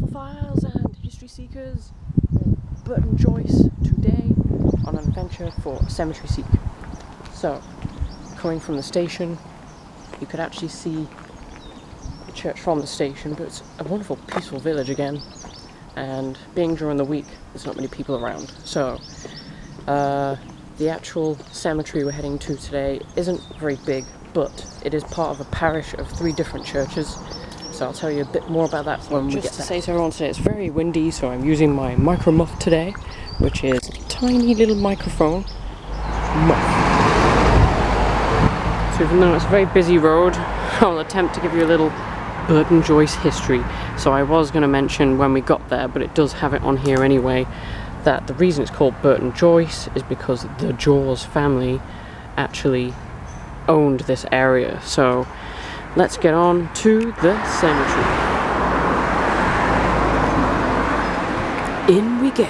Bibliophiles and history seekers, Burton Joyce today on an adventure for a cemetery seek. So, coming from the station, you could actually see the church from the station, but it's a wonderful peaceful village again, and being during the week there's not many people around. So the actual cemetery we're heading to today isn't very big, but it is part of a parish of 3 different churches. So I'll tell you a bit more about that when we get there. Just to say to everyone today, it's very windy, so I'm using my micro muff today, which is a tiny little microphone muff. So even though it's a very busy road, I'll attempt to give you a little Burton Joyce history. So I was going to mention when we got there, but it does have it on here anyway, that the reason it's called Burton Joyce is because the Jaws family actually owned this area. So let's get on to the cemetery. In we go.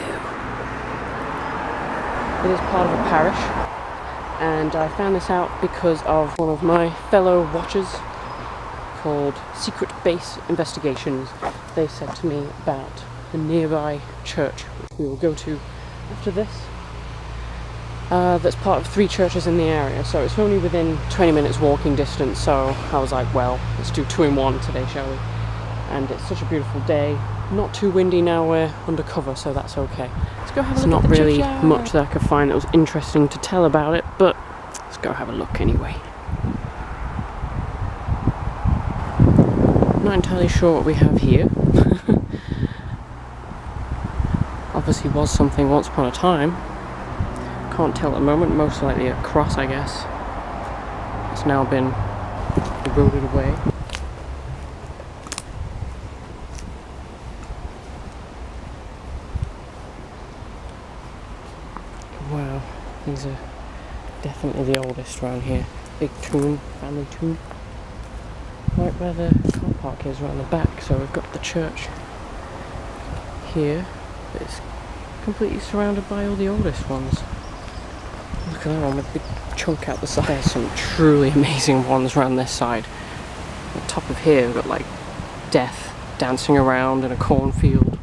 It is part of a parish, and I found this out because of one of my fellow watchers called Secret Base Investigations. They said to me about the nearby church, which we will go to after this. That's part of 3 churches in the area, so it's only within 20 minutes walking distance. So I was like, well, let's do 2 in 1 today, shall we? And it's such a beautiful day, not too windy now, we're undercover, so that's okay. Let's go have a look. It's not really much that I could find that was interesting to tell about it, but let's go have a look anyway. Not entirely sure what we have here. Obviously was something once upon a time. Can't tell at the moment, most likely a cross, I guess. It's now been eroded away. Wow, these are definitely the oldest around here. Big tomb, family tomb. Right where the car park is, around the back. So we've got the church here, but it's completely surrounded by all the oldest ones. Look at that one with a big chunk out the side. There's some truly amazing ones around this side. On top of here we've got like death dancing around in a cornfield.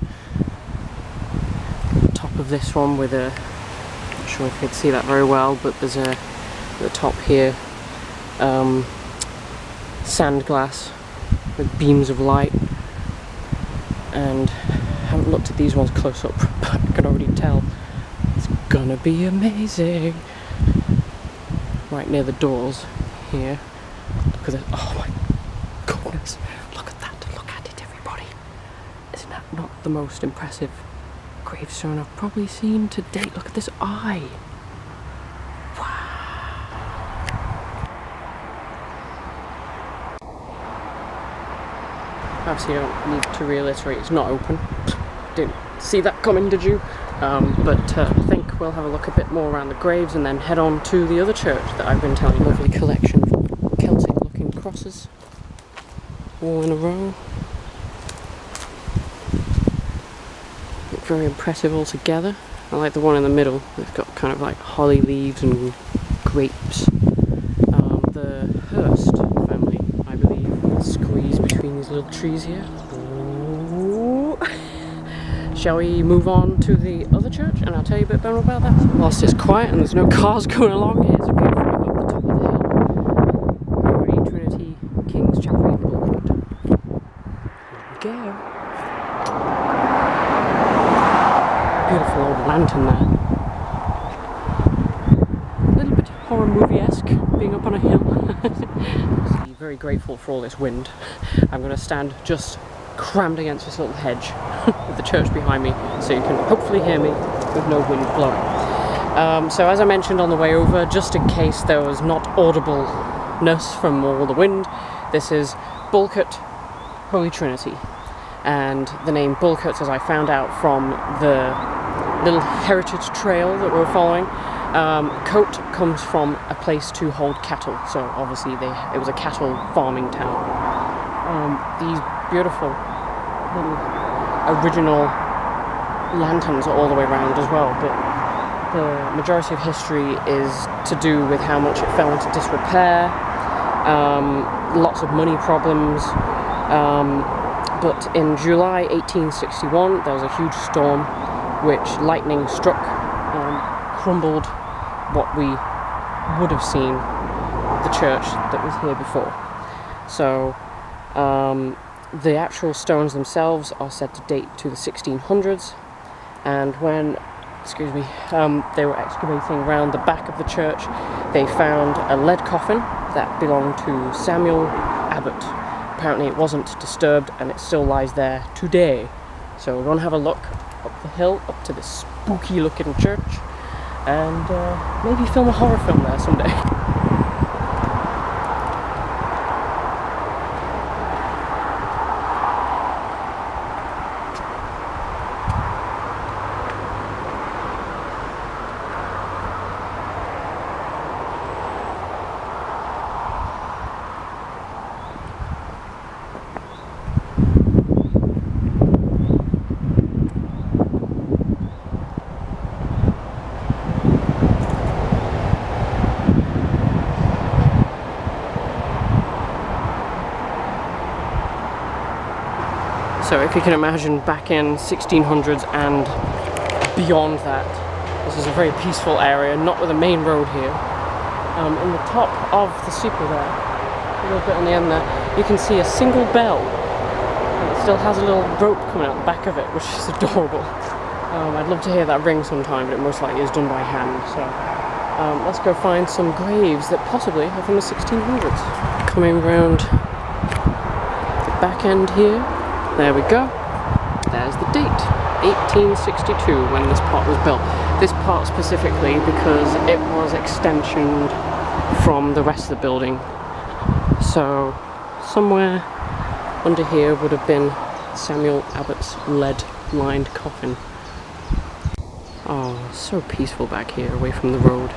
On top of this one with a, not sure if you can see that very well, but there's a, at the top here, sand glass with beams of light. And I haven't looked at these ones close up, but I can already tell it's gonna be amazing. Right near the doors here. Look at this. Oh my goodness. Look at that. Look at it, everybody. Isn't that not the most impressive gravestone I've probably seen to date? Look at this eye. Wow. Obviously, I don't need to reiterate, it's not open. Didn't see that coming, did you? But I think we'll have a look a bit more around the graves and then head on to the other church that I've been telling you. Lovely collection of Celtic looking crosses, all in a row. Look very impressive all together. I like the one in the middle. It's got kind of like holly leaves and grapes. The Hurst family, I believe, squeezed between these little trees here. Shall we move on to the other church and I'll tell you a bit more about that? Whilst it's quiet and there's no cars going along, here's a view from up the top of the hill. Holy Trinity King's Chapel in Bulcote. Here we go. Beautiful old lantern there. A little bit horror movie-esque, being up on a hill. Very grateful for all this wind. I'm going to stand just crammed against this little hedge with the church behind me, so you can hopefully hear me with no wind blowing. So as I mentioned on the way over, just in case there was not audibleness from all the wind, this is Bulcote Holy Trinity, and the name Bulcote, as I found out from the little heritage trail that we're following, cote comes from a place to hold cattle, so obviously it was a cattle farming town. These beautiful little original lanterns are all the way around as well, but the majority of history is to do with how much it fell into disrepair, lots of money problems, But in July 1861 there was a huge storm which lightning struck and crumbled what we would have seen the church that was here before. So the actual stones themselves are said to date to the 1600s, and when they were excavating around the back of the church, they found a lead coffin that belonged to Samuel Abbott. Apparently it wasn't disturbed and it still lies there today. So we're going to have a look up the hill, up to this spooky looking church, and maybe film a horror film there someday. So if you can imagine back in 1600s and beyond that, this is a very peaceful area, not with a main road here. In the top of the steeple there, a little bit on the end there, you can see a single bell. And it still has a little rope coming out the back of it, which is adorable. I'd love to hear that ring sometime, but it most likely is done by hand. So let's go find some graves that possibly are from the 1600s. Coming round the back end here. There we go. There's the date, 1862, when this part was built. This part specifically because it was extensioned from the rest of the building. So somewhere under here would have been Samuel Abbott's lead-lined coffin. Oh, so peaceful back here, away from the road.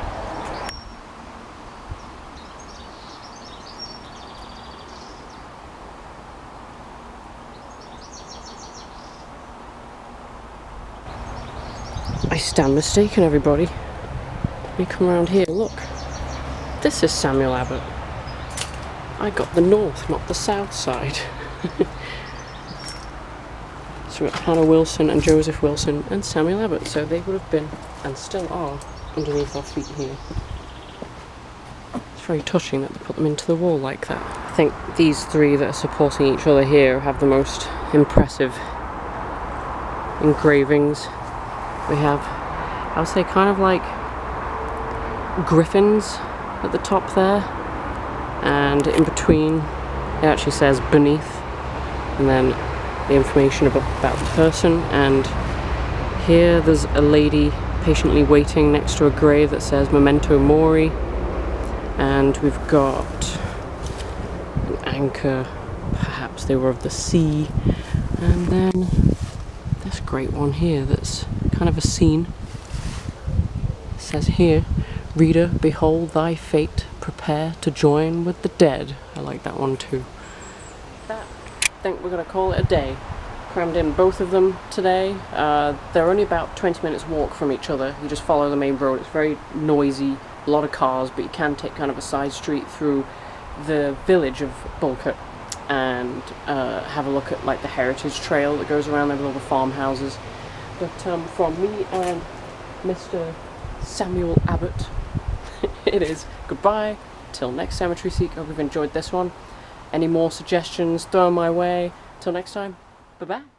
I stand mistaken, everybody. Let me come around here. Look, this is Samuel Abbott. I got the north, not the south side. So we've got Hannah Wilson and Joseph Wilson and Samuel Abbott. So they would have been, and still are, underneath our feet here. It's very touching that they put them into the wall like that. I think these three that are supporting each other here have the most impressive engravings. We have, I would say, kind of like griffins at the top there, and in between it actually says beneath, and then the information about the person. And here there's a lady patiently waiting next to a grave that says Memento Mori, and we've got an anchor, perhaps they were of the sea, and then this great one here that's kind of a scene. It says here, reader, behold thy fate, prepare to join with the dead. I like that one too. That, I think we're going to call it a day. Crammed in both of them today. They're only about 20 minutes walk from each other. You just follow the main road. It's very noisy, a lot of cars, but you can take kind of a side street through the village of Bulcote and have a look at like the heritage trail that goes around there with all the farmhouses. But from me and Mr. Samuel Abbott, it is goodbye till next Cemetery Seek. Hope you've enjoyed this one. Any more suggestions, throw them my way. Till next time, bye bye.